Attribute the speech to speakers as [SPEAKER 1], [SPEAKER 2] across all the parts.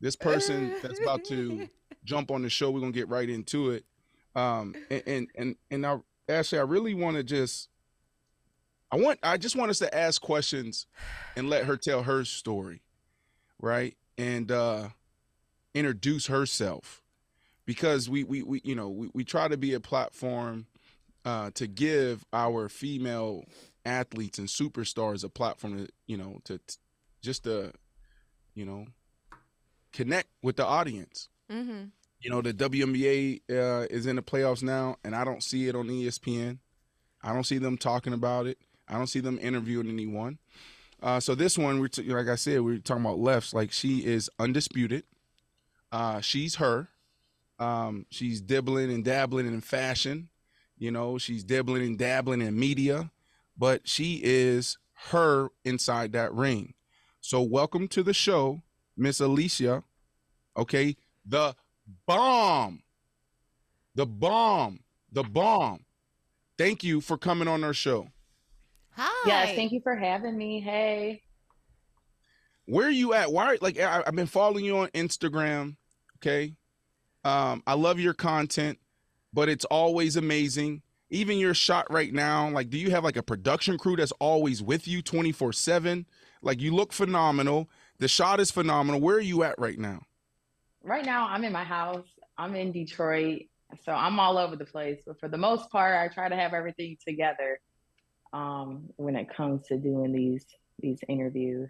[SPEAKER 1] This person that's about to jump on the show, we're gonna get right into it. And I, Ashley, I really want to just, I just want us to ask questions and let her tell her story, right? And introduce herself because we you know we try to be a platform to give our female athletes and superstars a platform to just to you know connect with the audience.
[SPEAKER 2] Mm-hmm.
[SPEAKER 1] You know, the WNBA is in the playoffs now, and I don't see it on ESPN. I don't see them talking about it. I don't see them interviewing anyone. So this one, like I said, we're talking about lefts. Like, she is undisputed. She's her. She's dibbling and dabbling in fashion. You know, she's dibbling and dabbling in media, but she is her inside that ring. So welcome to the show, Miss Alycia. Okay, the bomb. Thank you for coming on our show.
[SPEAKER 2] Hi.
[SPEAKER 3] Yes, thank you for having me. Hey.
[SPEAKER 1] Where are you at? Why? Like, I've been following you on Instagram. Okay. I love your content, but it's always amazing. Even your shot right now, like, do you have like a production crew that's always with you 24/7? Like, you look phenomenal. The shot is phenomenal. Where are you at right now?
[SPEAKER 3] Right now, I'm in my house. I'm in Detroit. So I'm all over the place. But for the most part, I try to have everything together when it comes to doing these interviews.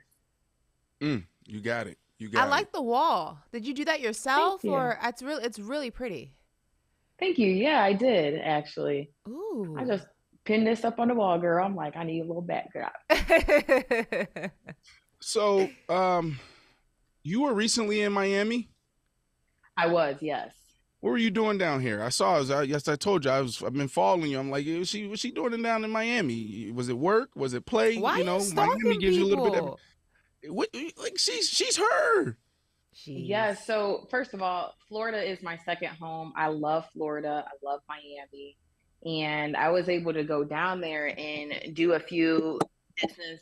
[SPEAKER 1] You got it. You got it.
[SPEAKER 2] I like the wall. Did you do that yourself?
[SPEAKER 3] Thank you.
[SPEAKER 2] Or it's really pretty.
[SPEAKER 3] Thank you. Yeah, I did, actually.
[SPEAKER 2] Ooh.
[SPEAKER 3] I just pinned this up on the wall, girl. I'm like, I need a little backdrop.
[SPEAKER 1] So, you were recently in Miami?
[SPEAKER 3] I was, yes.
[SPEAKER 1] What were you doing down here? I saw. Yes, I told you. I've been following you. I'm like, was she doing it down in Miami? Was it work? Was it play?
[SPEAKER 2] Why
[SPEAKER 1] you know,
[SPEAKER 2] stalking
[SPEAKER 1] Miami gives you a little bit of.
[SPEAKER 2] people?
[SPEAKER 1] Like, she's her.
[SPEAKER 2] Jeez.
[SPEAKER 3] Yeah, so first of all, Florida is my second home. I love Florida. I love Miami. And I was able to go down there and do a few business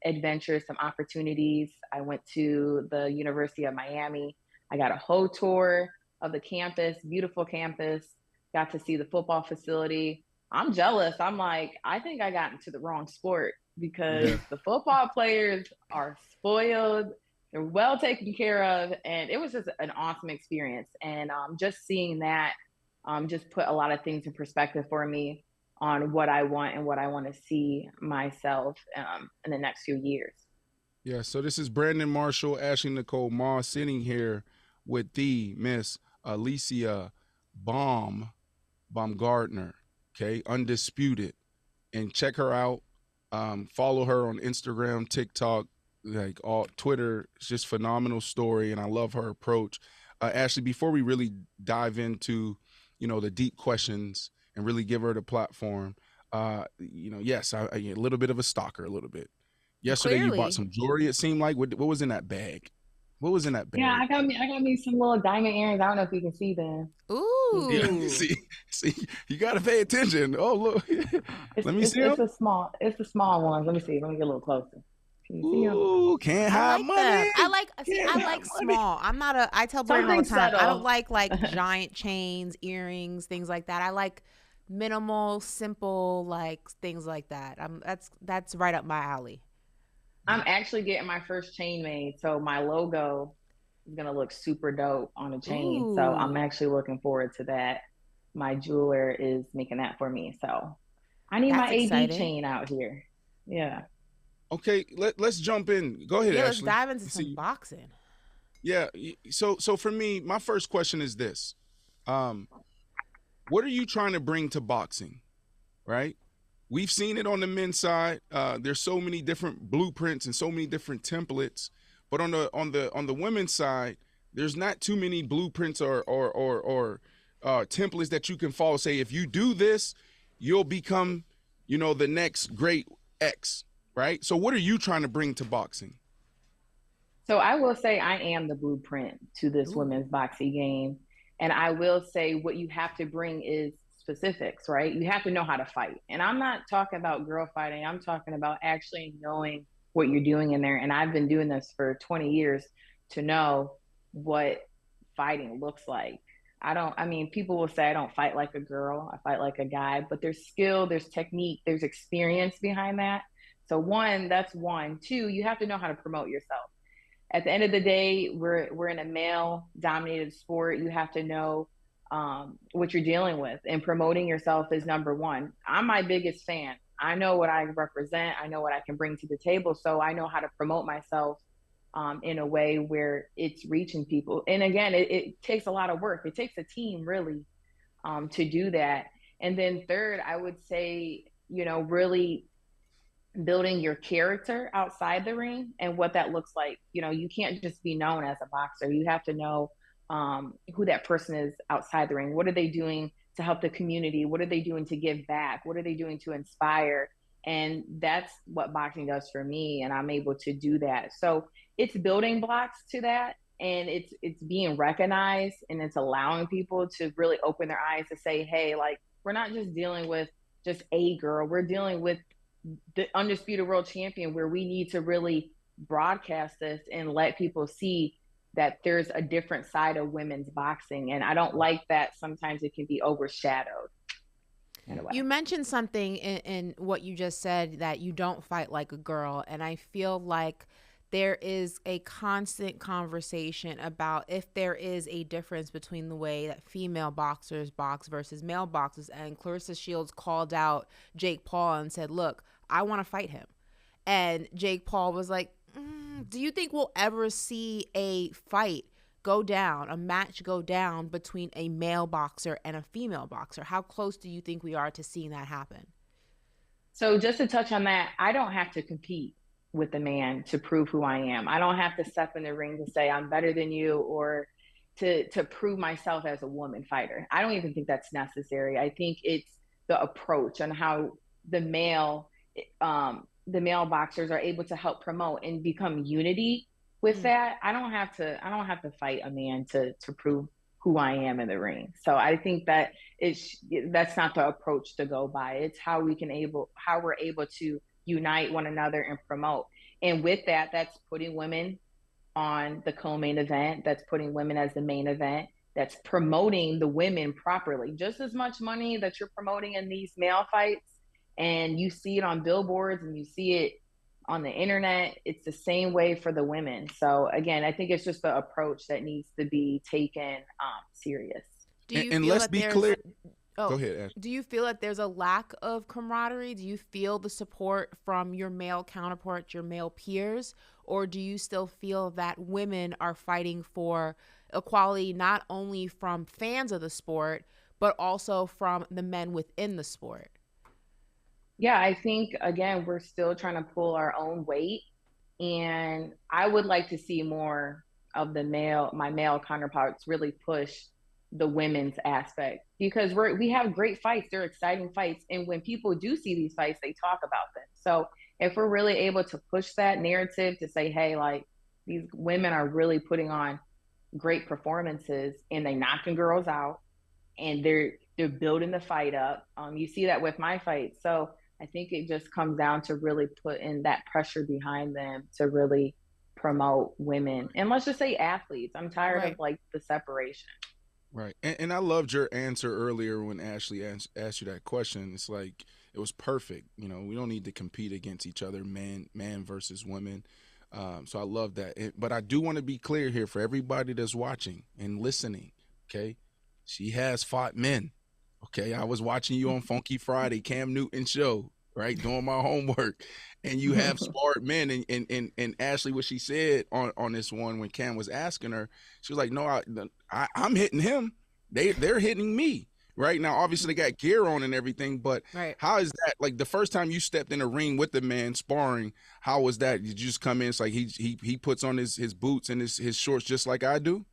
[SPEAKER 3] adventures, some opportunities. I went to the University of Miami. I got a whole tour of the campus, beautiful campus, got to see the football facility. I'm jealous. I'm like, I think I got into the wrong sport because the football players are spoiled. They're well taken care of. And it was just an awesome experience. And just seeing that just put a lot of things in perspective for me on what I want and what I want to see myself in the next few years.
[SPEAKER 1] Yeah, so this is Brandon Marshall, Ashley Nicole Moss sitting here with the Miss Alycia Baumgardner, okay, Undisputed. And check her out. Follow her on Instagram, TikTok, like all Twitter. It's just phenomenal story, and I love her approach. Ashley, before we really dive into, the deep questions and really give her the platform, yes, I a little bit of a stalker, a little bit. Yesterday,
[SPEAKER 2] Clearly.
[SPEAKER 1] You bought some jewelry. It seemed like. What was in that bag? What was in that bag?
[SPEAKER 3] Yeah, I got me some little diamond earrings. I don't know if you can see them.
[SPEAKER 2] Ooh.
[SPEAKER 1] Yeah, see, you got to pay attention. Oh, look. Let me see them.
[SPEAKER 3] It's the small ones. Let me see. Let me get a little closer. Can you see them?
[SPEAKER 1] Ooh, can't
[SPEAKER 2] I
[SPEAKER 1] hide
[SPEAKER 2] like
[SPEAKER 1] money.
[SPEAKER 2] them. I like small. I'm not I tell Brandon all the
[SPEAKER 3] Something
[SPEAKER 2] time. I
[SPEAKER 3] subtle.
[SPEAKER 2] don't like giant chains, earrings, things like that. I like minimal, simple, like things like that. That's right up my alley.
[SPEAKER 3] I'm actually getting my first chain made, so my logo is gonna look super dope on a chain. So I'm
[SPEAKER 2] Ooh.
[SPEAKER 3] actually looking forward to that. My jeweler is making that for me, so I need my
[SPEAKER 2] That's
[SPEAKER 3] AB
[SPEAKER 2] exciting.
[SPEAKER 3] chain out here. Yeah.
[SPEAKER 1] Okay, let's jump in. Go ahead,
[SPEAKER 2] Yeah, let's
[SPEAKER 1] Ashley.
[SPEAKER 2] dive into some boxing.
[SPEAKER 1] Yeah. So for me, my first question is this: what are you trying to bring to boxing? Right? We've seen it on the men's side. There's so many different blueprints and so many different templates, but on the women's side, there's not too many blueprints or templates that you can follow. Say, if you do this, you'll become, the next great X. Right? So what are you trying to bring to boxing?
[SPEAKER 3] So I will say I am the blueprint to this women's boxing game. And I will say what you have to bring is specifics, right? You have to know how to fight. And I'm not talking about girl fighting. I'm talking about actually knowing what you're doing in there. And I've been doing this for 20 years to know what fighting looks like. I mean, people will say I don't fight like a girl, I fight like a guy, but there's skill, there's technique, there's experience behind that. So one, that's one. Two, you have to know how to promote yourself. At the end of the day, we're in a male dominated sport. You have to know what you're dealing with, and promoting yourself is number one. I'm my biggest fan. I know what I represent. I know what I can bring to the table. So I know how to promote myself in a way where it's reaching people. And again, it takes a lot of work. It takes a team really to do that. And then third, I would say, really building your character outside the ring and what that looks like. You can't just be known as a boxer. You have to know who that person is outside the ring. What are they doing to help the community? What are they doing to give back? What are they doing to inspire? And that's what boxing does for me, and I'm able to do that. So it's building blocks to that, and it's being recognized, and it's allowing people to really open their eyes to say, hey, like, we're not just dealing with just a girl, we're dealing with the undisputed world champion, where we need to really broadcast this and let people see that there's a different side of women's boxing. And I don't like that sometimes it can be overshadowed in a way.
[SPEAKER 2] You mentioned something in what you just said, that you don't fight like a girl. And I feel like there is a constant conversation about if there is a difference between the way that female boxers box versus male boxers. And Clarissa Shields called out Jake Paul and said, look, I want to fight him. And Jake Paul was like, do you think we'll ever see a fight go down, a match go down between a male boxer and a female boxer? How close do you think we are to seeing that happen?
[SPEAKER 3] So just to touch on that, I don't have to compete with a man to prove who I am. I don't have to step in the ring to say I'm better than you, or to prove myself as a woman fighter. I don't even think that's necessary. I think it's the approach and how the male boxers are able to help promote and become unity with that. I don't have to fight a man to prove who I am in the ring. So I think that that's not the approach to go by. It's how we're able to unite one another and promote. And with that, that's putting women on the co-main event. That's putting women as the main event. That's promoting the women properly. Just as much money that you're promoting in these male fights, and you see it on billboards and you see it on the internet, it's the same way for the women. So again, I think it's just the approach that needs to be taken serious.
[SPEAKER 1] And let's be clear.
[SPEAKER 2] Oh,
[SPEAKER 1] go ahead, Ash.
[SPEAKER 2] Do you feel that there's a lack of camaraderie? Do you feel the support from your male counterparts, your male peers? Or do you still feel that women are fighting for equality, not only from fans of the sport, but also from the men within the sport?
[SPEAKER 3] Yeah, I think, again, we're still trying to pull our own weight. And I would like to see more of my male counterparts really push the women's aspect, because we have great fights. They're exciting fights. And when people do see these fights, they talk about them. So if we're really able to push that narrative to say, hey, like, these women are really putting on great performances and they knocking girls out, and they're building the fight up. You see that with my fight. So I think it just comes down to really putting that pressure behind them to really promote women. And let's just say athletes. I'm tired of like the separation.
[SPEAKER 1] Right. And I loved your answer earlier when Ashley asked you that question. It's like, it was perfect. We don't need to compete against each other, man versus women. So I love that. But I do want to be clear here for everybody that's watching and listening. Okay. She has fought men. Okay, I was watching you on Funky Friday, Cam Newton show, right, doing my homework, and you have sparred men. And Ashley, what she said on this one when Cam was asking her, she was like, "No, I'm hitting him. They're hitting me." Right now, obviously they got gear on and everything, but how is that? Like, the first time you stepped in a ring with the man sparring, how was that? Did you just come in? It's like he puts on his boots and his shorts just like I do.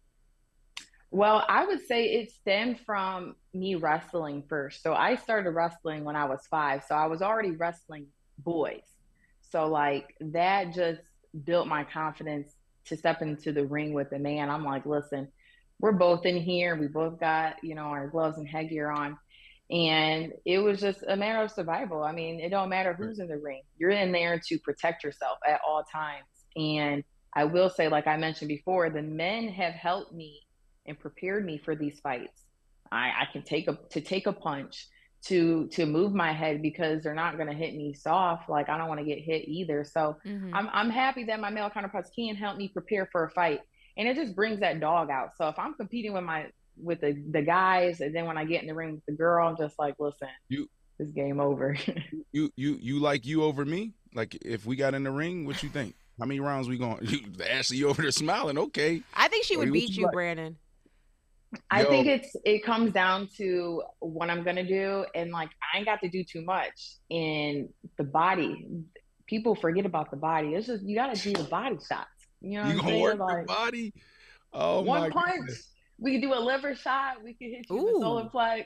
[SPEAKER 3] Well, I would say it stemmed from me wrestling first. So I started wrestling when I was 5. So I was already wrestling boys. So like that just built my confidence to step into the ring with a man. I'm like, listen, we're both in here. We both got, our gloves and headgear on. And it was just a matter of survival. I mean, it don't matter who's in the ring. You're in there to protect yourself at all times. And I will say, like I mentioned before, the men have helped me and prepared me for these fights. I can take a punch, to move my head, because they're not going to hit me soft. Like, I don't want to get hit either. So I'm happy that my male counterparts can help me prepare for a fight, and it just brings that dog out. So if I'm competing with the guys, and then when I get in the ring with the girl, I'm just like, listen,
[SPEAKER 1] You
[SPEAKER 3] this game over.
[SPEAKER 1] you like you over me? Like, if we got in the ring, what you think? How many rounds we going? Ashley, you over there smiling? Okay.
[SPEAKER 2] I think she would
[SPEAKER 1] What
[SPEAKER 2] beat you,
[SPEAKER 1] like?
[SPEAKER 2] Brandon.
[SPEAKER 3] I
[SPEAKER 1] Yo,
[SPEAKER 3] think it comes down to what I'm gonna do, and like, I ain't got to do too much in the body. People forget about the body. It's just, you gotta do the body shots. You know what
[SPEAKER 1] you
[SPEAKER 3] I'm
[SPEAKER 1] gonna
[SPEAKER 3] saying?
[SPEAKER 1] work the
[SPEAKER 3] Like,
[SPEAKER 1] body? Oh
[SPEAKER 3] one
[SPEAKER 1] my
[SPEAKER 3] punch,
[SPEAKER 1] goodness.
[SPEAKER 3] we can do a liver shot. We can hit you in the solar
[SPEAKER 2] Ooh.
[SPEAKER 3] plex.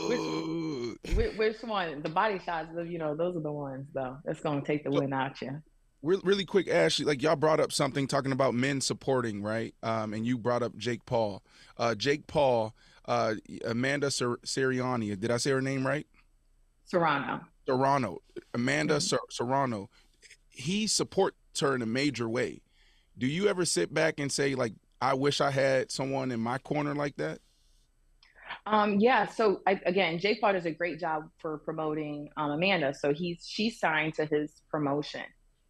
[SPEAKER 3] which
[SPEAKER 1] Ugh.
[SPEAKER 3] which one? The body shots, those are the ones though. That's gonna take the
[SPEAKER 1] So,
[SPEAKER 3] wind out you.
[SPEAKER 1] really quick, Ashley, like, y'all brought up something talking about men supporting, right? And you brought up Jake Paul. Jake Paul, Amanda Seriani. Did I say her name right?
[SPEAKER 3] Serrano.
[SPEAKER 1] Serrano. Amanda
[SPEAKER 3] Mhm.
[SPEAKER 1] Serrano. He supports her in a major way. Do you ever sit back and say, like, I wish I had someone in my corner like that?
[SPEAKER 3] Yeah. So again, Jay Paul does a great job for promoting Amanda. So she's signed to his promotion.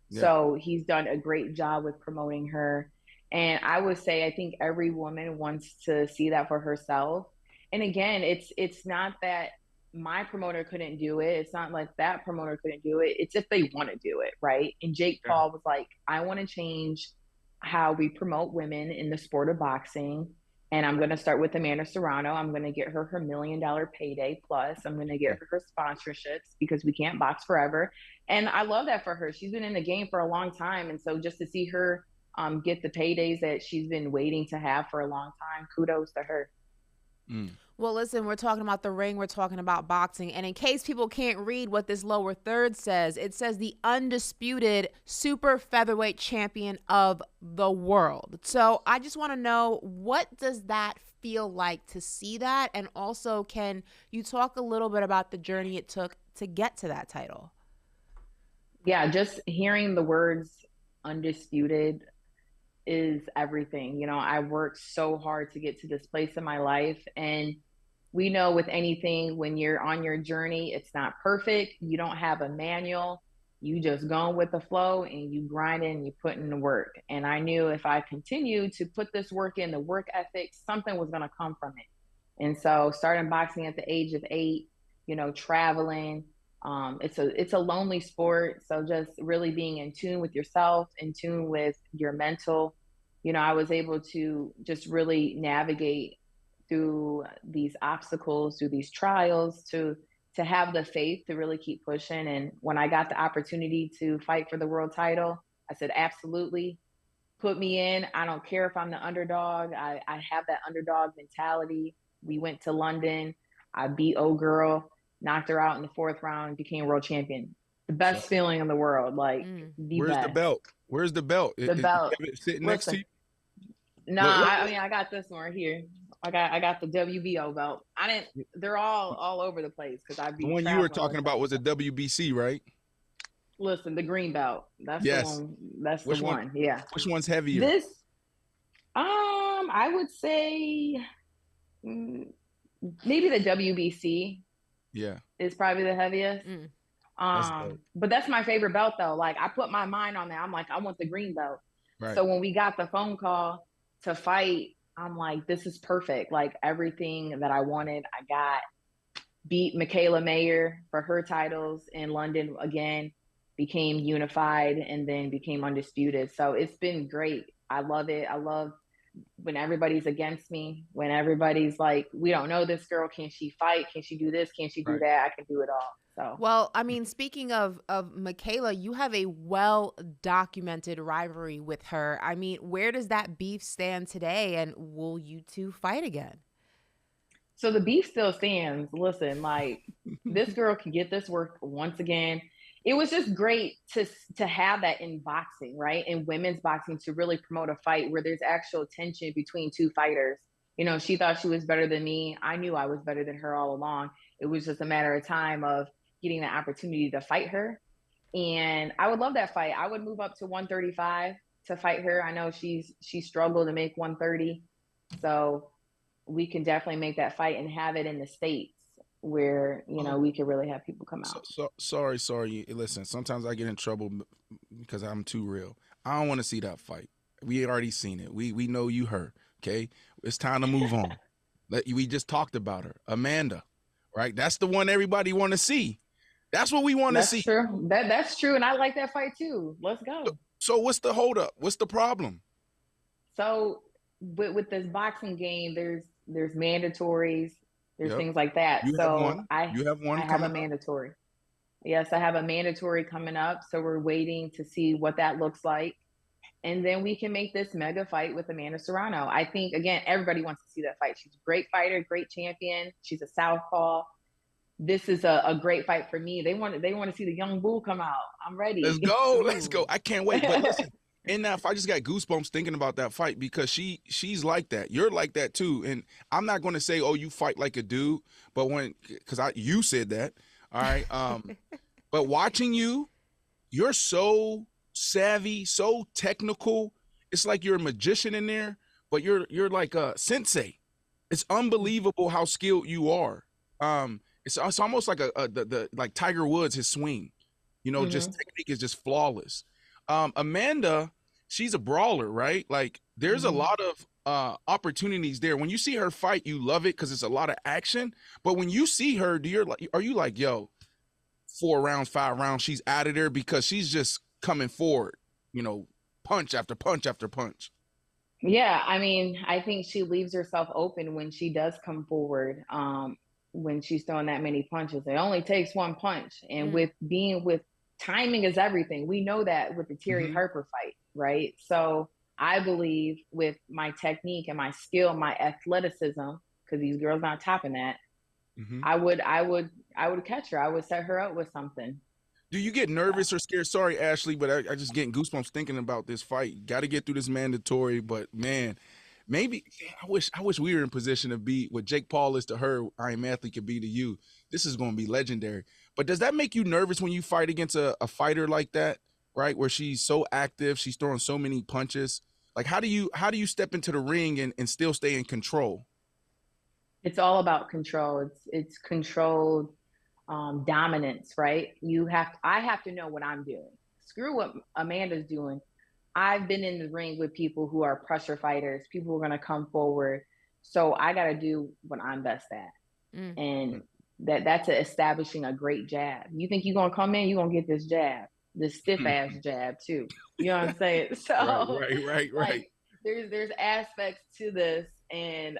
[SPEAKER 1] Yeah.
[SPEAKER 3] So he's done a great job with promoting her. And I would say, I think every woman wants to see that for herself. And again, it's not that my promoter couldn't do it. It's not like that promoter couldn't do it. It's if they want to do it, right? And Jake
[SPEAKER 1] Yeah.
[SPEAKER 3] Paul was like, I want to change how we promote women in the sport of boxing. And I'm going to start with Amanda Serrano. I'm going to get her her $1 million payday plus. I'm going to get her sponsorships, because we can't box forever. And I love that for her. She's been in the game for a long time. And so just to see her get the paydays that she's been waiting to have for a long time, kudos to her.
[SPEAKER 1] Mm.
[SPEAKER 2] Well, listen, we're talking about the ring, we're talking about boxing. And in case people can't read what this lower third says, it says the undisputed super featherweight champion of the world. So I just want to know, what does that feel like to see that? And also, can you talk a little bit about the journey it took to get to that title?
[SPEAKER 3] Yeah, just hearing the words undisputed is everything. I worked so hard to get to this place in my life. And we know with anything, when you're on your journey, it's not perfect. You don't have a manual. You just going with the flow, and you grinding and you put in the work. And I knew if I continued to put this work in, the work ethic, something was going to come from it. And so starting boxing at the age of 8, traveling, it's a lonely sport. So just really being in tune with yourself, in tune with your mental. I was able to just really navigate through these obstacles, through these trials, to have the faith to really keep pushing. And when I got the opportunity to fight for the world title, I said, absolutely, put me in. I don't care if I'm the underdog. I have that underdog mentality. We went to London. I beat old girl, knocked her out in the 4th round, became world champion. The
[SPEAKER 1] So,
[SPEAKER 3] best feeling in the world, like the
[SPEAKER 1] where's the
[SPEAKER 3] best.
[SPEAKER 1] belt? Where's the belt?
[SPEAKER 3] The
[SPEAKER 1] You
[SPEAKER 3] belt.
[SPEAKER 1] have it sitting next to
[SPEAKER 3] Listen,
[SPEAKER 1] you?
[SPEAKER 3] nah,
[SPEAKER 1] Look, look,
[SPEAKER 3] I mean, I got this one right here. I got the WBO belt. I didn't. They're all over the place because I
[SPEAKER 1] the
[SPEAKER 3] be
[SPEAKER 1] one you were
[SPEAKER 3] traveling
[SPEAKER 1] talking
[SPEAKER 3] with them.
[SPEAKER 1] about was a WBC, right?
[SPEAKER 3] Listen, the green belt. That's the
[SPEAKER 1] Yes.
[SPEAKER 3] one. That's the
[SPEAKER 1] Which one?
[SPEAKER 3] one. Yeah.
[SPEAKER 1] Which one's heavier?
[SPEAKER 3] This, I would say, mm, maybe the WBC
[SPEAKER 1] Yeah,
[SPEAKER 3] is probably the heaviest.
[SPEAKER 1] that's dope.
[SPEAKER 3] But that's my favorite belt though. Like, I put my mind on that. I'm like, I want the green belt.
[SPEAKER 1] Right.
[SPEAKER 3] So when we got the phone call to fight, I'm like, this is perfect. Like, everything that I wanted, I got. Beat Mikaela Mayer for her titles in London again, became unified, and then became undisputed. So it's been great. I love it. I love when everybody's against me, when everybody's like, we don't know this girl. Can she fight? Can she do this? Can she do
[SPEAKER 1] Right.
[SPEAKER 3] that? I can do it all. So,
[SPEAKER 2] Well, I mean, speaking of Mikaela, you have a well documented rivalry with her. I mean, where does that beef stand today, and will you two fight again?
[SPEAKER 3] so the beef still stands. Listen, like, this girl can get this work once again. It was just great to have that in boxing, right? In women's boxing, to really promote a fight where there's actual tension between two fighters. She thought she was better than me. I knew I was better than her all along. It was just a matter of time of getting the opportunity to fight her. And I would love that fight. I would move up to 135 to fight her. I know she struggled to make 130, so we can definitely make that fight and have it in the States where, you know, we can really have people come out.
[SPEAKER 1] Sorry. Listen, sometimes I get in trouble because I'm too real. I don't want to see that fight. We already seen it. We know you hurt. Okay, it's time to move on. We just talked about her, Amanda. Right, that's the one everybody want to see. That's what we want to see.
[SPEAKER 3] That's true. That's true, and I like that fight too. Let's go.
[SPEAKER 1] So what's the holdup? What's the problem?
[SPEAKER 3] So with this boxing game, there's mandatories, there's things like that.
[SPEAKER 1] You have one.
[SPEAKER 3] I have a
[SPEAKER 1] up.
[SPEAKER 3] mandatory. Yes, I have a mandatory coming up. So we're waiting to see what that looks like. And then we can make this mega fight with Amanda Serrano. I think, again, everybody wants to see that fight. She's a great fighter, great champion. She's a southpaw. This is a great fight for me. They want to see the young bull come out. I'm ready.
[SPEAKER 1] Let's go. I can't wait. But listen, in that fight, I just got goosebumps thinking about that fight because she's like that. You're like that too. And I'm not going to say, oh, you fight like a dude, but you said that. All right. But watching you're so savvy, so technical. It's like you're a magician in there, but you're like a sensei. It's unbelievable how skilled you are. It's almost like like Tiger Woods, his swing, just technique is just flawless. Amanda, she's a brawler, right? Like there's a lot of opportunities there. When you see her fight, you love it because it's a lot of action. But when you see her, are you like, yo, 4 rounds, 5 rounds, she's out of there because she's just coming forward, punch after punch after punch.
[SPEAKER 3] Yeah, I mean, I think she leaves herself open when she does come forward. When she's throwing that many punches, it only takes one punch. And with timing is everything. We know that with the Terry Harper fight, right? So I believe with my technique and my skill, my athleticism, because these girls not topping that, I would catch her. I would set her up with something.
[SPEAKER 1] Do you get nervous or scared? Sorry, Ashley, but I just getting goosebumps thinking about this fight. Got to get through this mandatory, but man, maybe I wish we were in position to be what Jake Paul is to her, I Am Athlete could be to you. This is going to be legendary. But does that make you nervous when you fight against a fighter like that, right? Where she's so active, she's throwing so many punches. Like how do you step into the ring and still stay in control?
[SPEAKER 3] It's all about control. It's controlled dominance, right? I have to know what I'm doing. Screw what Amanda's doing. I've been in the ring with people who are pressure fighters, people who are going to come forward. So I got to do what I'm best at. And that's establishing a great jab. You think you're going to come in, you're going to get this jab, this stiff ass jab too. You know what I'm saying? So
[SPEAKER 1] right.
[SPEAKER 3] Like, there's aspects to this and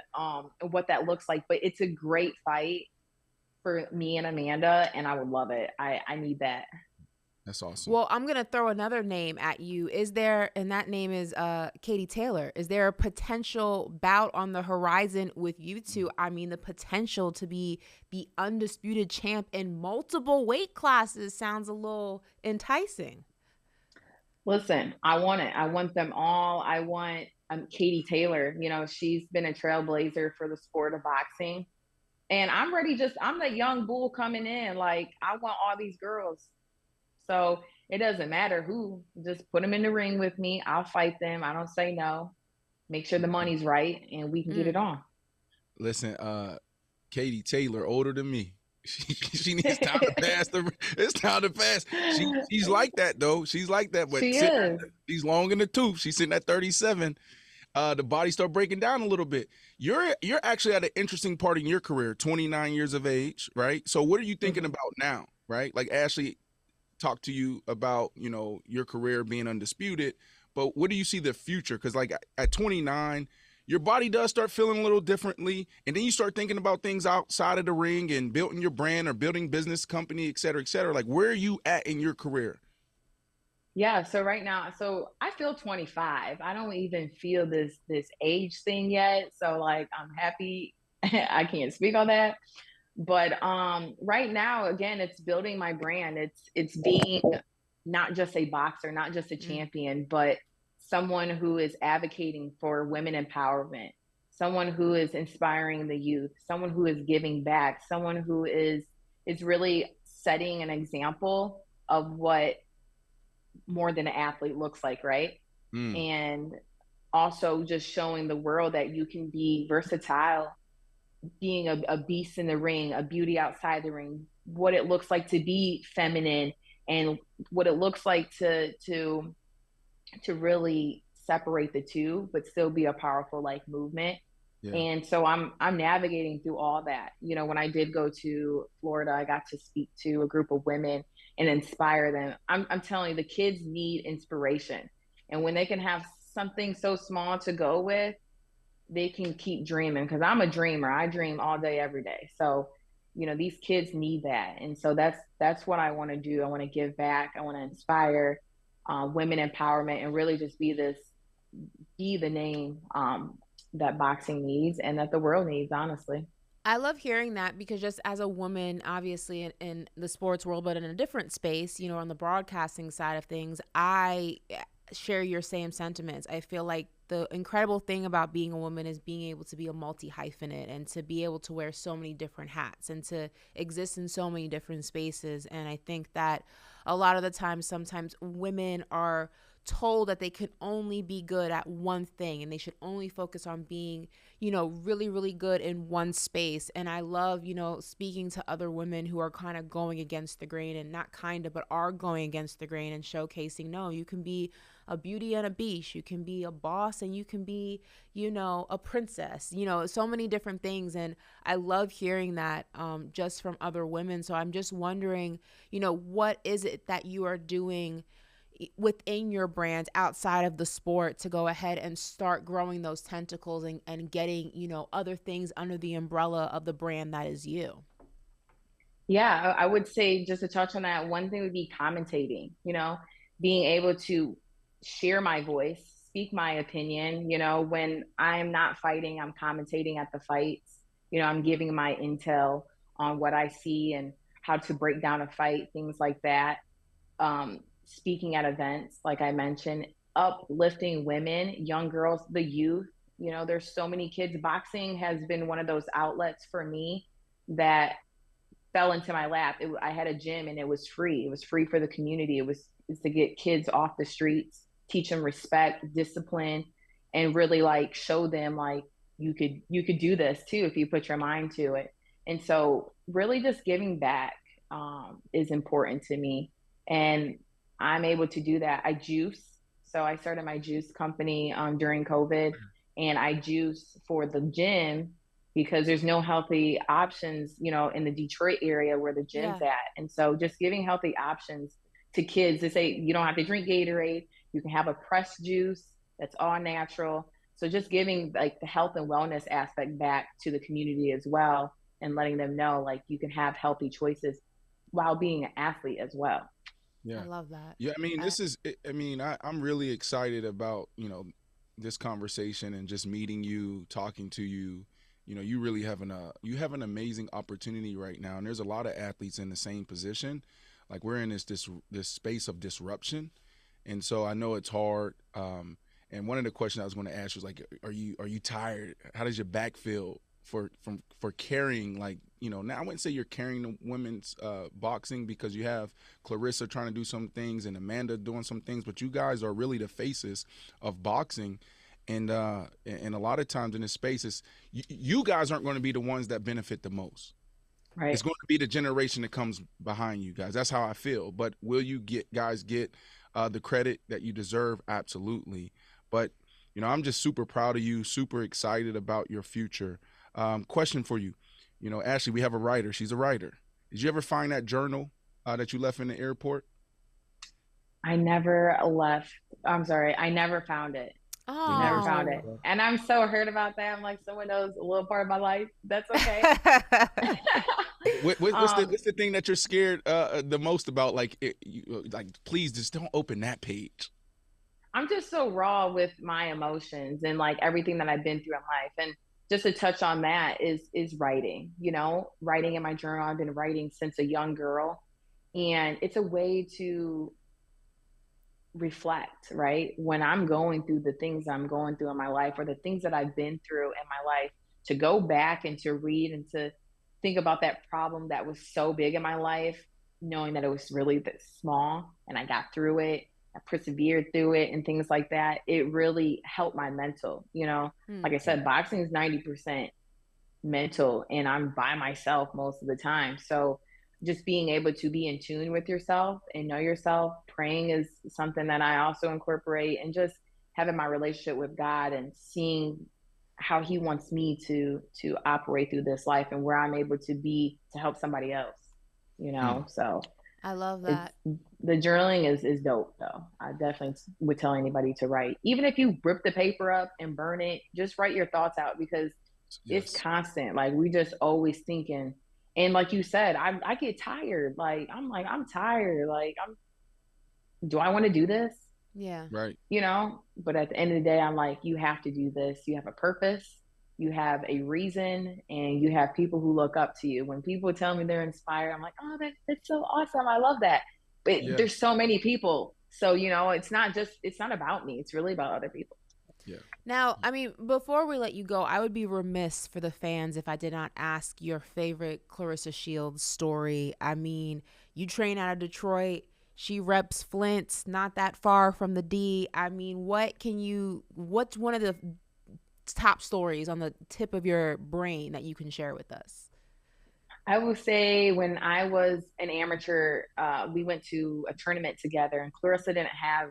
[SPEAKER 3] what that looks like, but it's a great fight for me and Amanda, and I would love it. I need that.
[SPEAKER 1] That's awesome.
[SPEAKER 2] Well, I'm going to throw another name at you. And that name is Katie Taylor. Is there a potential bout on the horizon with you two? I mean, the potential to be the undisputed champ in multiple weight classes sounds a little enticing.
[SPEAKER 3] Listen, I want it. I want them all. I want Katie Taylor. She's been a trailblazer for the sport of boxing. And I'm ready. I'm the young bull coming in. Like, I want all these girls. So it doesn't matter who, just put them in the ring with me. I'll fight them. I don't say no. Make sure the money's right and we can get it on.
[SPEAKER 1] Listen, Katie Taylor, older than me. She needs time to pass. It's time to pass. She's like that though. She's like that, but she's long in the tooth. She's sitting at 37. The body start breaking down a little bit. You're actually at an interesting part in your career, 29 years of age, right? So what are you thinking about now, right? Like Ashley talked to you about, your career being undisputed, but what do you see the future? Because like at 29, your body does start feeling a little differently, and then you start thinking about things outside of the ring and building your brand or building business company, et cetera, et cetera. Like where are you at in your career?
[SPEAKER 3] Yeah, so right now, I feel 25. I don't even feel this age thing yet. So like I'm happy. I can't speak on that. But right now, again, it's building my brand. It's being not just a boxer, not just a champion, but someone who is advocating for women empowerment, someone who is inspiring the youth, someone who is giving back, someone who is really setting an example of what more than an athlete looks like, right? and also just showing the world that you can be versatile, being a beast in the ring, a beauty outside the ring, what it looks like to be feminine, and what it looks like to really separate the two, but still be a powerful like movement.
[SPEAKER 1] Yeah.
[SPEAKER 3] And so I'm navigating through all that. You know, when I did go to Florida, I got to speak to a group of women and inspire them. I'm telling you, the kids need inspiration. And when they can have something so small to go with, they can keep dreaming, because I'm a dreamer. I dream all day, every day. So, you know, these kids need that. And so that's what I want to do. I want to give back. I want to inspire women empowerment, and really just be the name that boxing needs and that the world needs, honestly.
[SPEAKER 2] I love hearing that, because just as a woman, obviously in the sports world, but in a different space, you know, on the broadcasting side of things, I share your same sentiments. I feel like the incredible thing about being a woman is being able to be a multi-hyphenate, and to be able to wear so many different hats, and to exist in so many different spaces. And I think that a lot of the time, sometimes women are told that they can only be good at one thing, and they should only focus on being, you know, really, really good in one space. And I love, you know, speaking to other women who are kind of going against the grain, and not kind of, but are going against the grain, and showcasing, no, you can be a beauty and a beast. You can be a boss, and you can be, you know, a princess, you know, so many different things. And I love hearing that just from other women. So I'm just wondering, you know, what is it that you are doing within your brand outside of the sport to go ahead and start growing those tentacles, and getting, you know, other things under the umbrella of the brand that is you?
[SPEAKER 3] Yeah, I would say, just to touch on that, one thing would be commentating, you know, being able to share my voice, speak my opinion. You know, when I'm not fighting, I'm commentating at the fights. You know, I'm giving my intel on what I see and how to break down a fight, things like that. Speaking at events, like I mentioned, uplifting women, young girls, the youth. You know, there's so many kids. Boxing has been one of those outlets for me that fell into my lap. I had a gym, and it was free. It was free for the community. It's to get kids off the streets, teach them respect, discipline, and really like show them like you could do this too if you put your mind to it. And so really just giving back is important to me. And I'm able to do that. I juice. So I started my juice company during COVID, and I juice for the gym, because there's no healthy options, you know, in the Detroit area where the gym's
[SPEAKER 2] Yeah.
[SPEAKER 3] at. And so just giving healthy options to kids, to say you don't have to drink Gatorade, you can have a pressed juice that's all natural. So just giving like the health and wellness aspect back to the community as well, and letting them know like you can have healthy choices while being an athlete as well.
[SPEAKER 2] I
[SPEAKER 1] Yeah.
[SPEAKER 2] love that.
[SPEAKER 1] Yeah. I mean,
[SPEAKER 2] I,
[SPEAKER 1] I'm really excited about, you know, this conversation and just meeting you, talking to you. You know, you really you have an amazing opportunity right now. And there's a lot of athletes in the same position. Like we're in this space of disruption. And so I know it's hard. And one of the questions I was going to ask was like, are you tired? How does your back feel for carrying, like, you know, now I wouldn't say you're carrying the women's boxing, because you have Clarissa trying to do some things and Amanda doing some things, but you guys are really the faces of boxing. And a lot of times in this space, you guys aren't going to be the ones that benefit the most. It's
[SPEAKER 3] Right.
[SPEAKER 1] going to be the generation that comes behind you guys. That's how I feel. But will you get the credit that you deserve? Absolutely. But you know, I'm just super proud of you, super excited about your future. Question for you. You know, Ashley, we have a writer. She's a writer. Did you ever find that journal that you left in the airport?
[SPEAKER 3] I never left. I'm sorry. I never found it.
[SPEAKER 1] Didn't never
[SPEAKER 3] Never
[SPEAKER 1] find
[SPEAKER 3] found
[SPEAKER 2] oh.
[SPEAKER 3] it.
[SPEAKER 1] it.
[SPEAKER 3] And I'm so hurt about that. I'm like, someone knows a little part of my life. That's okay.
[SPEAKER 1] What's the thing that you're scared the most about? Like, like, please just don't open that page.
[SPEAKER 3] I'm just so raw with my emotions and like everything that I've been through in life. And just to touch on that is writing, you know, writing in my journal. I've been writing since a young girl. And it's a way to reflect, right? When I'm going through the things I'm going through in my life, or the things that I've been through in my life, to go back and to read and to think about that problem that was so big in my life, knowing that it was really that small and I got through it. I persevered through it and things like that. It really helped my mental, you know. Like I said, boxing is 90% mental, and I'm by myself most of the time. So just being able to be in tune with yourself and know yourself, praying is something that I also incorporate, and just having my relationship with God and seeing how he wants me to operate through this life and where I'm able to be to help somebody else, you know. So
[SPEAKER 2] I love
[SPEAKER 3] it's
[SPEAKER 2] that.
[SPEAKER 3] the journaling is dope though. I definitely would tell anybody to write. Even if you rip the paper up and burn it, just write your thoughts out, because it's
[SPEAKER 1] Yes.
[SPEAKER 3] constant. Like we just always thinking. And like you said, I get tired. I'm tired. Do I want to do this?
[SPEAKER 2] Yeah.
[SPEAKER 1] Right.
[SPEAKER 3] You know? But at the end of the day, I'm like, you have to do this. You have a purpose, you have a reason, and you have people who look up to you. When people tell me they're inspired, I'm like, oh, that's so awesome. I love that. But
[SPEAKER 1] Yeah.
[SPEAKER 3] there's so many people. So, you know, it's not about me. It's really about other people.
[SPEAKER 1] Yeah.
[SPEAKER 2] Now, I mean, before we let you go, I would be remiss for the fans if I did not ask your favorite Clarissa Shields story. I mean, you train out of Detroit. She reps Flint, not that far from the D. I mean, what's one of the top stories on the tip of your brain that you can share with us?
[SPEAKER 3] I will say when I was an amateur, we went to a tournament together, and Clarissa didn't have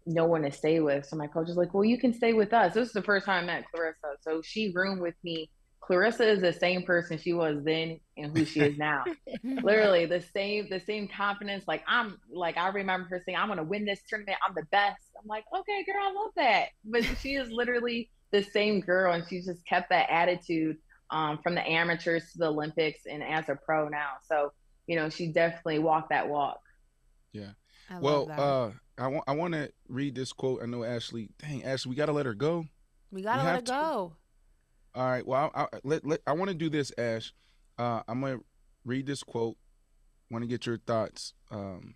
[SPEAKER 3] no one to stay with. So my coach is like, well, you can stay with us. This is the first time I met Clarissa. So she roomed with me. Clarissa is the same person she was then and who she is now. Literally the same confidence. I remember her saying, I'm gonna win this tournament. I'm the best. I'm like, okay, girl, I love that. But she is literally the same girl, and she just kept that attitude from the amateurs to the Olympics and as a pro now. So, you know, she definitely walked that walk.
[SPEAKER 1] Yeah.
[SPEAKER 2] I love
[SPEAKER 1] Well,
[SPEAKER 2] that.
[SPEAKER 1] I want to read this quote. I know Ashley. Dang, Ashley, we got to let her go.
[SPEAKER 2] We
[SPEAKER 1] We
[SPEAKER 2] gotta let
[SPEAKER 1] have
[SPEAKER 2] it
[SPEAKER 1] to.
[SPEAKER 2] go.
[SPEAKER 1] All right. Well, I want to do this, Ash. I'm gonna read this quote. Want to get your thoughts. And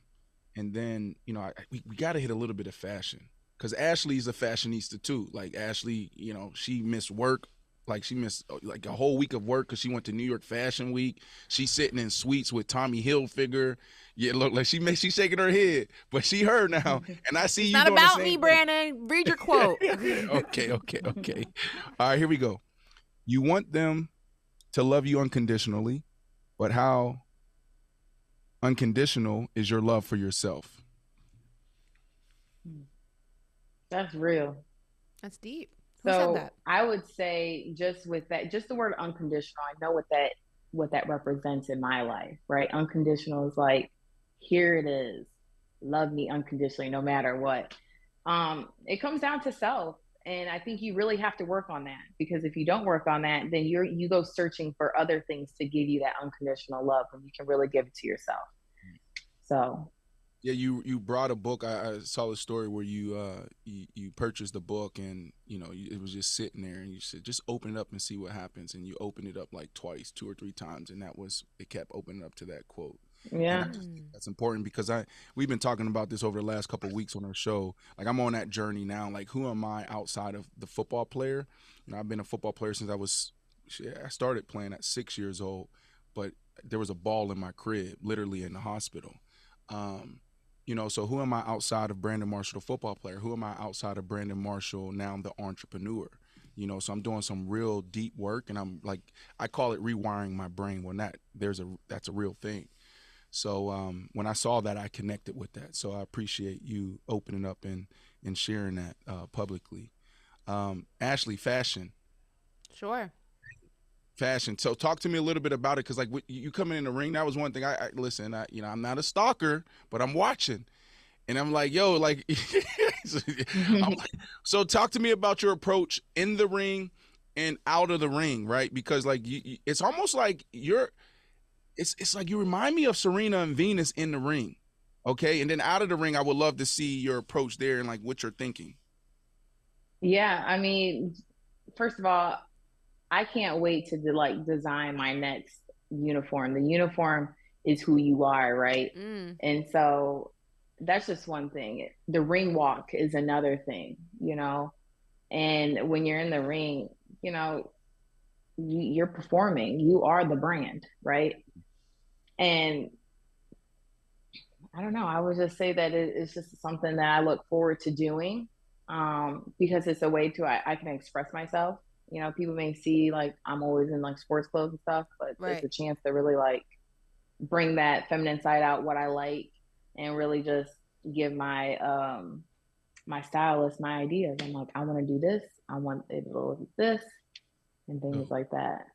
[SPEAKER 1] then we got to hit a little bit of fashion, because Ashley's a fashionista too. Like Ashley, she missed work. Like she missed like a whole week of work because she went to New York Fashion Week. She's sitting in suites with Tommy Hilfiger. Yeah, look like she's shaking her head, but she heard now, and I see
[SPEAKER 2] It's
[SPEAKER 1] you
[SPEAKER 2] not
[SPEAKER 1] doing the
[SPEAKER 2] about
[SPEAKER 1] same
[SPEAKER 2] me,
[SPEAKER 1] thing.
[SPEAKER 2] Brandon. Read your quote.
[SPEAKER 1] Okay. All right, here we go. You want them to love you unconditionally, but how unconditional is your love for yourself?
[SPEAKER 3] That's real.
[SPEAKER 2] That's deep. Who said
[SPEAKER 3] So
[SPEAKER 2] that?
[SPEAKER 3] I would say just with that, just the word unconditional, I know what that represents in my life, right? Unconditional is like, here it is. Love me unconditionally, no matter what. It comes down to self. And I think you really have to work on that, because if you don't work on that, then you go searching for other things to give you that unconditional love when you can really give it to yourself. So
[SPEAKER 1] Yeah, you brought a book. I saw a story where you purchased the book, and it was just sitting there, and you said just open it up and see what happens, and you opened it up like twice, 2 or 3 times, and it kept opening up to that quote. And
[SPEAKER 3] yeah.
[SPEAKER 1] I just think that's important, because we've been talking about this over the last couple of weeks on our show. Like I'm on that journey now. Like who am I outside of the football player? I've been a football player since I started playing at 6 years old, but there was a ball in my crib, literally in the hospital. Um, so who am I outside of Brandon Marshall, the football player? Who am I outside of Brandon Marshall, now I'm the entrepreneur? So I'm doing some real deep work, and I'm like, I call it rewiring my brain. When that's a real thing. So when I saw that, I connected with that. So I appreciate you opening up and sharing that publicly. Ashley, fashion.
[SPEAKER 2] Sure.
[SPEAKER 1] Fashion. So talk to me a little bit about it, because like you coming in the ring, that was one thing. I listen. I'm not a stalker, but I'm watching, and I'm like, yo, like, I'm like, so talk to me about your approach in the ring and out of the ring, right? Because like it's almost like it's like you remind me of Serena and Venus in the ring, okay, and then out of the ring, I would love to see your approach there and like what you're thinking.
[SPEAKER 3] Yeah, I mean, first of all, I can't wait to design my next uniform. The uniform is who you are, right?
[SPEAKER 2] Mm.
[SPEAKER 3] And so that's just one thing. The ring walk is another thing, you know. And when you're in the ring, you know, you're performing. You are the brand, right? And I don't know. I would just say that it's just something that I look forward to doing, because it's a way to I can express myself. You know, people may see like I'm always in like sports clothes and stuff, but it's
[SPEAKER 2] Right.
[SPEAKER 3] a chance to really like bring that feminine side out, what I like, and really just give my stylist my ideas. I'm like, I want to do this. I want it to look like this, and things
[SPEAKER 1] Oh,
[SPEAKER 3] like that.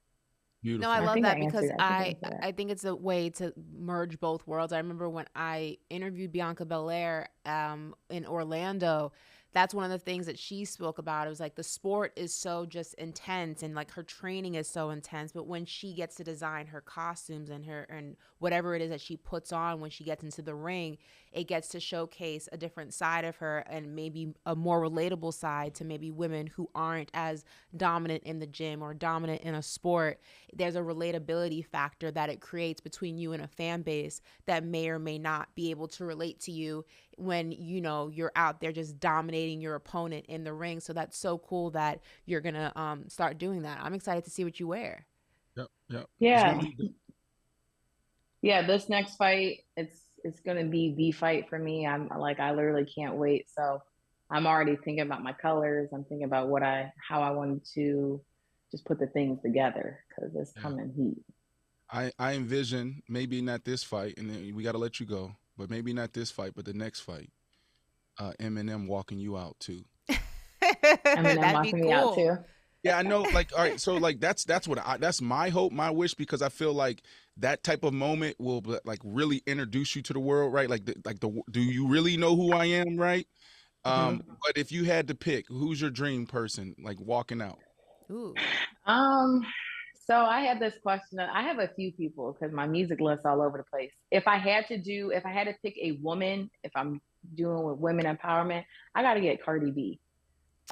[SPEAKER 2] No, I
[SPEAKER 3] I
[SPEAKER 1] beautiful.
[SPEAKER 2] love
[SPEAKER 3] think I
[SPEAKER 2] that
[SPEAKER 3] answered.
[SPEAKER 2] because
[SPEAKER 3] I think I
[SPEAKER 2] I
[SPEAKER 3] answered that.
[SPEAKER 2] I think it's a way to merge both worlds. I remember when I interviewed Bianca Belair in Orlando, that's one of the things that she spoke about. It was like the sport is so just intense and like her training is so intense, but when she gets to design her costumes and her and whatever it is that she puts on when she gets into the ring, it gets to showcase a different side of her and maybe a more relatable side to maybe women who aren't as dominant in the gym or dominant in a sport. There's a relatability factor that it creates between you and a fan base that may or may not be able to relate to you when you know you're out there just dominating your opponent in the ring. So that's so cool that you're gonna start doing that. I'm excited to see what you wear.
[SPEAKER 1] Yep, yep. It's gonna
[SPEAKER 3] Yeah,
[SPEAKER 1] be good.
[SPEAKER 3] yeah. This next fight, it's gonna be the fight for me. I'm like, I literally can't wait. So I'm already thinking about my colors. I'm thinking about how I wanted to just put the things together because it's
[SPEAKER 1] Yeah.
[SPEAKER 3] coming heat.
[SPEAKER 1] I envision maybe not this fight, and then we got to let you go, but maybe not this fight, but the next fight. Eminem walking you out too.
[SPEAKER 3] Eminem
[SPEAKER 2] That'd be
[SPEAKER 3] walking me out
[SPEAKER 2] cool.
[SPEAKER 3] too.
[SPEAKER 1] Yeah, I know. Like, all right, so like that's my hope, my wish, because I feel like that type of moment will like really introduce you to the world, right? Do you really know who I am, right?
[SPEAKER 3] Hmm.
[SPEAKER 1] But if you had to pick, who's your dream person, like walking out?
[SPEAKER 2] Ooh.
[SPEAKER 3] Um, so I had this question. I have a few people because my music list's all over the place. If I had to pick a woman, if I'm doing with women empowerment, I got to get Cardi B.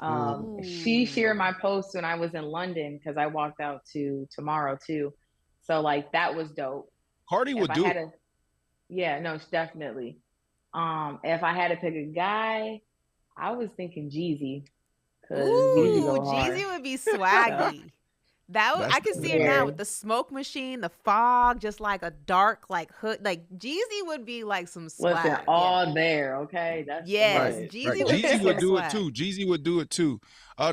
[SPEAKER 1] Ooh,
[SPEAKER 3] She shared
[SPEAKER 2] Ooh.
[SPEAKER 3] my post when I was in London because I walked out to Tomorrow too. So like that was dope.
[SPEAKER 1] Cardi
[SPEAKER 3] If
[SPEAKER 1] would
[SPEAKER 3] I
[SPEAKER 1] do
[SPEAKER 3] had
[SPEAKER 1] it.
[SPEAKER 3] to, yeah, no, definitely. If I had to pick a guy, I was thinking Jeezy because Jeezy
[SPEAKER 2] Ooh,
[SPEAKER 3] go hard.
[SPEAKER 2] Jeezy would be
[SPEAKER 3] So
[SPEAKER 2] swaggy. I
[SPEAKER 1] That's
[SPEAKER 2] can see it now with
[SPEAKER 3] very
[SPEAKER 2] the smoke machine, the fog, just like a dark like hood. Like Jeezy would be like some
[SPEAKER 3] listen,
[SPEAKER 2] swag. Yeah.
[SPEAKER 3] all there. Okay, that's the
[SPEAKER 2] Yes,
[SPEAKER 1] right,
[SPEAKER 3] word.
[SPEAKER 1] right.
[SPEAKER 2] Jeezy would be
[SPEAKER 1] Jeezy would
[SPEAKER 2] some
[SPEAKER 1] do it
[SPEAKER 2] swag.
[SPEAKER 1] too. Jeezy would do it too.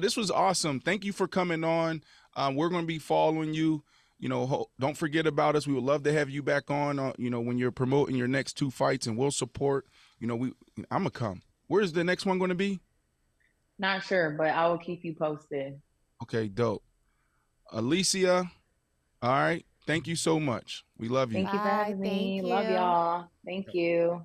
[SPEAKER 1] This was awesome. Thank you for coming on. We're going to be following you. Don't forget about us. We would love to have you back on. When you're promoting your next two fights, and we'll support. I'm gonna come. Where's the next one going to be?
[SPEAKER 3] Not sure, but I will keep you posted.
[SPEAKER 1] Okay, dope. Alycia. All right. Thank you so much. We love you.
[SPEAKER 3] Thank you for
[SPEAKER 2] Bye.
[SPEAKER 3] having me.
[SPEAKER 2] Thank
[SPEAKER 3] Love
[SPEAKER 2] you.
[SPEAKER 3] y'all. Thank you.